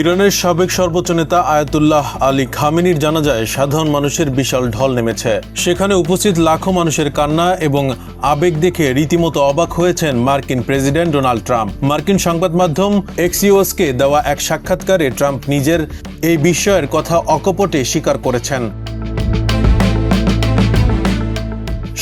ইরানের সাবেক সর্বোচ্চ নেতা আয়াতুল্লাহ আলী খামেনির জানাজায় সাধারণ মানুষের বিশাল ঢল নেমেছে। সেখানে উপস্থিত লাখো মানুষের কান্না এবং আবেগ দেখে রীতিমতো অবাক হয়েছেন মার্কিন প্রেসিডেন্ট ডোনাল্ড ট্রাম্প। মার্কিন সংবাদ মাধ্যম এক্সিওসকে দেওয়া এক সাক্ষাৎকারে ট্রাম্প নিজের এই বিস্ময়ের কথা অকপটে স্বীকার করেছেন।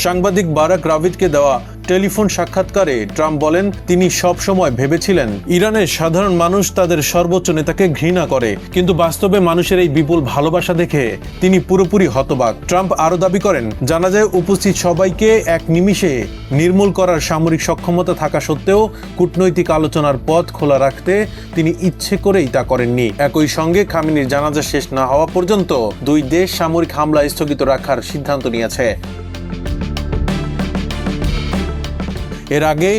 সাংবাদিক বারাক রাভিদকে দেওয়া টেলিফোন সাক্ষাৎকারে ট্রাম্প বলেন, তিনি সব সময় ভেবেছিলেন ইরানের সাধারণ মানুষ তাদের সর্বোচ্চ নেতাকে ঘৃণা করে, কিন্তু বাস্তবে মানুষের এই বিপুল ভালোবাসা দেখে তিনি পুরোপুরি হতবাক। ট্রাম্প আরও দাবি করেন, জানাজায় উপস্থিত সবাইকে এক নিমিষে নির্মূল করার সামরিক সক্ষমতা থাকা সত্ত্বেও কূটনৈতিক আলোচনার পথ খোলা রাখতে তিনি ইচ্ছে করেই তা করেননি। একই সঙ্গে খামেনির জানাজা শেষ না হওয়া পর্যন্ত দুই দেশ সামরিক হামলা স্থগিত রাখার সিদ্ধান্ত নিয়েছে। এর আগে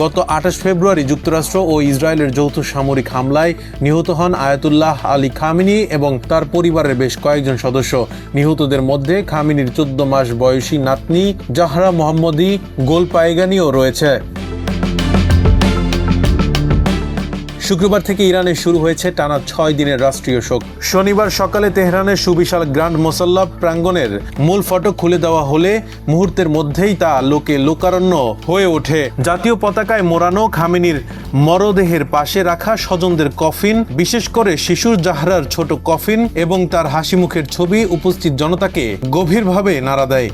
গত 28 ফেব্রুয়ারি যুক্তরাষ্ট্র ও ইসরায়েলের যৌথ সামরিক হামলায় নিহত হন আয়াতুল্লাহ আলী খামেনি এবং তার পরিবারের বেশ কয়েকজন সদস্য। নিহতদের মধ্যে খামেনির 14 মাস বয়সী নাতনি জাহরা মোহাম্মদী গোলপায়েগানিও রয়েছে। শুক্রবার থেকে ইরানে শুরু হয়েছে টানা 6 দিনের রাষ্ট্রীয় শোক। শনিবার সকালে তেহরানের সুবিশাল গ্র্যান্ড মোসাল্লা প্রাঙ্গণের মূল ফটক খুলে দেওয়া হলে মুহূর্তের মধ্যেই তা লোকে লোকারণ্য হয়ে ওঠে। জাতীয় পতাকায় মোড়ানো খামেনির মরদেহের পাশে রাখা স্বজনদের কফিন, বিশেষ করে শিশু জাহরার ছোট কফিন এবং তার হাসিমুখের ছবি উপস্থিত জনতাকে গভীরভাবে নাড়া দেয়।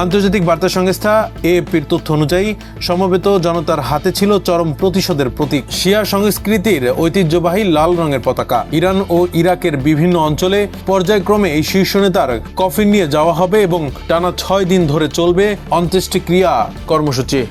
আন্তর্জাতিক বার্তা সংস্থা এএফপির তথ্য অনুযায়ী সমবেত জনতার হাতে ছিল চরম প্রতিশোধের প্রতীক, শিয়া সংস্কৃতির ঐতিহ্যবাহী লাল রঙের পতাকা। ইরান ও ইরাকের বিভিন্ন অঞ্চলে পর্যায়ক্রমে এই শীর্ষ নেতার কফিন নিয়ে যাওয়া হবে এবং টানা 6 দিন ধরে চলবে অন্ত্যেষ্টিক্রিয়া কর্মসূচি।